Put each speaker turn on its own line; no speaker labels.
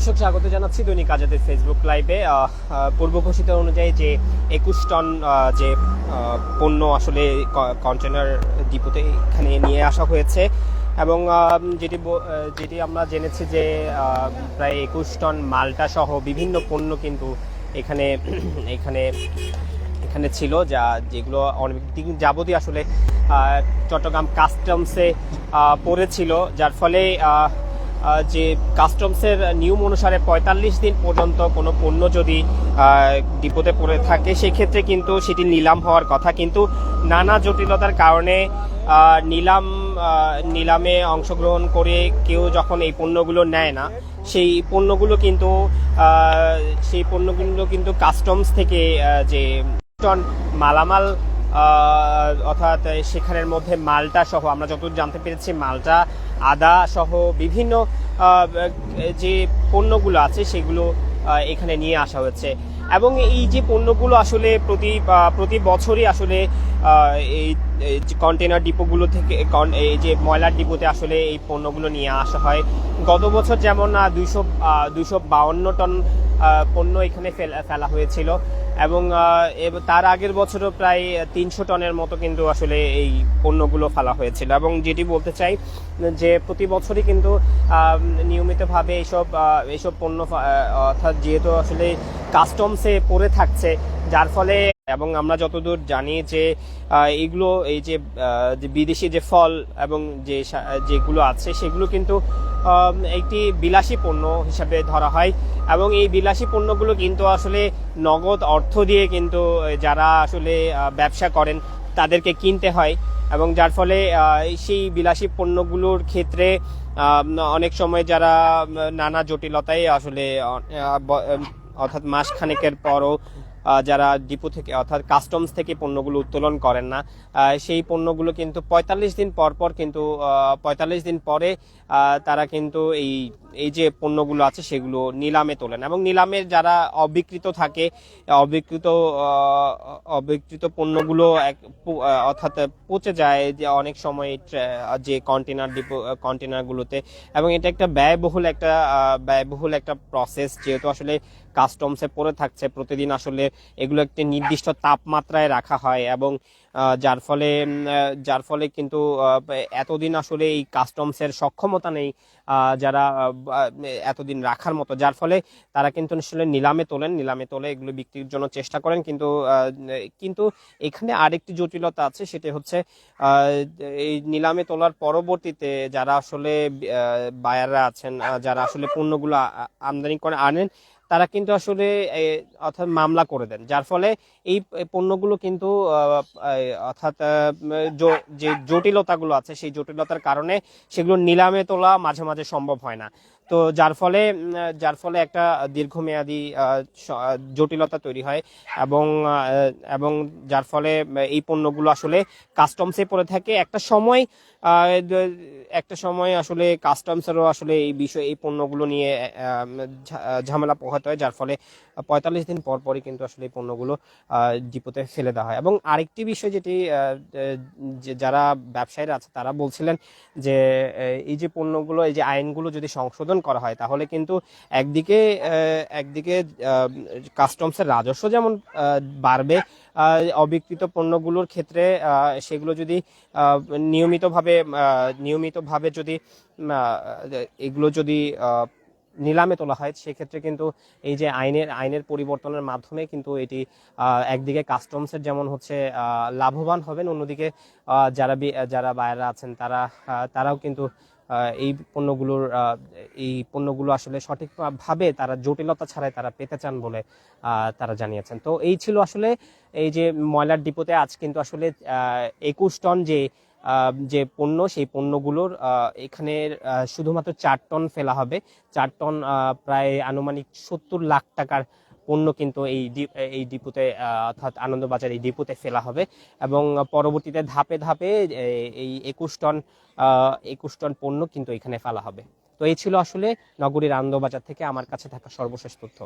দর্শক স্বাগত জানাচ্ছি দৈনিক আজাদের ফেসবুক লাইভে। পূর্ব ঘোষিত অনুযায়ী যে 21 টন যে পণ্য আসলে কন্টেনার ডিপোতে এখানে নিয়ে আসা হয়েছে এবং যেটি আমরা জেনেছি যে প্রায় 21 টন মাল্টা সহ বিভিন্ন পণ্য কিন্তু এখানে এখানে এখানে ছিল, যেগুলো অনেক দিন যাবতই আসলে চট্টগ্রাম কাস্টমসে পড়েছিল, যার ফলে যে কাস্টমসের নিয়ম অনুসারে 45 দিন পর্যন্ত কোনো পণ্য যদি ডিপোতে পড়ে থাকে সেক্ষেত্রে কিন্তু সেটি নিলাম হওয়ার কথা, কিন্তু নানা জটিলতার কারণে নিলামে অংশগ্রহণ করে কেউ যখন এই পণ্যগুলো নেয় না, সেই পণ্যগুলো কিন্তু কাস্টমস থেকে যে টন মালামাল অর্থাৎ সেখানের মধ্যে মালটা সহ আমরা যতদূর জানতে পেরেছি মালটা, আদা সহ বিভিন্ন যে পণ্যগুলো আছে সেগুলো এখানে নিয়ে আসা হয়েছে। এবং এই যে পণ্যগুলো আসলে প্রতি বছরই আসলে এই কন্টেনার ডিপোগুলো থেকে এই যে ময়লার ডিপোতে আসলে এই পণ্যগুলো নিয়ে আসা হয়। গত বছর যেমন 252 টন পণ্য এখানে ফেলা হয়েছিল এবং তার আগের বছরও প্রায় 300 টনের মতো কিন্তু আসলে এই পণ্যগুলো ফেলা হয়েছিল। এবং যেটি বলতে চাই যে প্রতি বছরই কিন্তু নিয়মিতভাবে এইসব পণ্য অর্থাৎ যেহেতু আসলে কাস্টমসে পড়ে থাকছে, যার ফলে এবং আমরা যতদূর জানি যে এইগুলো এই যে বিদেশি যে ফল এবং যেগুলো আছে সেগুলো কিন্তু একটি বিলাসী পণ্য হিসাবে ধরা হয় এবং এই বিলাসী পণ্যগুলো কিন্তু আসলে নগদ অর্থ দিয়ে কিন্তু যারা আসলে ব্যবসা করেন তাদেরকে কিনতে হয় এবং যার ফলে সেই বিলাসী পণ্যগুলোর ক্ষেত্রে অনেক সময় যারা নানা জটিলতায় আসলে অর্থাৎ মাসখানেকের পরও যারা ডিপো থেকে অর্থাৎ কাস্টমস থেকে পণ্যগুলো উত্তোলন করেন না, সেই পণ্যগুলো কিন্তু 45 দিন পর কিন্তু 45 দিন পরে তারা কিন্তু এই যে পণ্যগুলো আছে সেগুলো নিলামে তোলেন এবং নিলামের যারা অবিকৃত পণ্যগুলো অর্থাৎ পচে যায় যে অনেক সময় যে কন্টেনারগুলোতে, এবং এটা একটা ব্যয়বহুল একটা প্রসেস, যেহেতু আসলে কাস্টমসে পড়ে থাকছে প্রতিদিন আসলে এগুলো একটি নির্দিষ্ট তাপমাত্রায় রাখা হয় এবং যার ফলে কিন্তু এতদিন আসলে এই কাস্টমসের সক্ষমতা নেই যারা এতদিন রাখার মতো, যার ফলে তারা কিন্তু আসলে নিলামে তোলে এগুলো বিক্রির জন্য চেষ্টা করেন। কিন্তু এখানে আরেকটি জটিলতা আছে, সেটা হচ্ছে এই নিলামে তোলার পরবর্তীতে যারা আসলে বায়াররা আছেন, যারা আসলে পণ্যগুলো আমদানি করে আনেন, তারা কিন্তু আসলে অর্থাৎ মামলা করে দেন, যার ফলে এই পণ্যগুলো কিন্তু অর্থাৎ যে জটিলতাগুলো আছে সেই জটিলতার কারণে সেগুলো নিলামে তোলা মাঝে মাঝে সম্ভব হয় না। তো যার ফলে একটা দীর্ঘমেয়াদী জটিলতা তৈরি হয় এবং যার ফলে এই পণ্যগুলো আসলে কাস্টমসে পড়ে থাকে। একটা সময় আসলে কাস্টমসেরও আসলে এই পণ্যগুলো নিয়ে ঝামেলা পোহাতে হয়, যার ফলে 45 দিন পরই কিন্তু আসলে এই পণ্যগুলো ডিপোতে ফেলে দেওয়া হয়। এবং আরেকটি বিষয় যেটি যারা ব্যবসায়ীরা আছে তারা বলছিলেন যে এই যে পণ্যগুলো, এই যে আইনগুলো যদি সংশোধন করা হয় তাহলে কিন্তু একদিকে কাস্টমসের রাজস্ব যেমন বাড়বে, অবিকৃত পণ্যগুলোর ক্ষেত্রে সেগুলো যদি নিয়মিতভাবে যদি এগুলো যদি নিলামে তোলা হয় সেক্ষেত্রে কিন্তু এই যে আইনের পরিবর্তনের মাধ্যমে কিন্তু এটি একদিকে কাস্টমসের যেমন হচ্ছে লাভবান হবেন, অন্যদিকে যারা বায়াররা আছেন তারাও কিন্তু এই পণ্যগুলো আসলে সঠিকভাবে তারা জটিলতা ছাড়াই তারা পেতে চান বলে তারা জানিয়েছেন। তো এই ছিল আসলে এই যে ময়লার ডিপোতে আজ কিন্তু আসলে 21 টন যে পণ্য, সেই পণ্যগুলোর এখানে শুধুমাত্র 4 টন ফেলা হবে। 4 টন প্রায় আনুমানিক 70 লাখ টাকার পণ্য কিন্তু এই ডিপোতে অর্থাৎ আনন্দবাজার এই ডিপোতে ফেলা হবে এবং পরবর্তীতে ধাপে ধাপে এই 21 টন পণ্য কিন্তু এখানে ফেলা হবে। তো এই ছিল আসলে নগরীর আনন্দবাজার থেকে আমার কাছে থাকা সর্বশেষ তথ্য।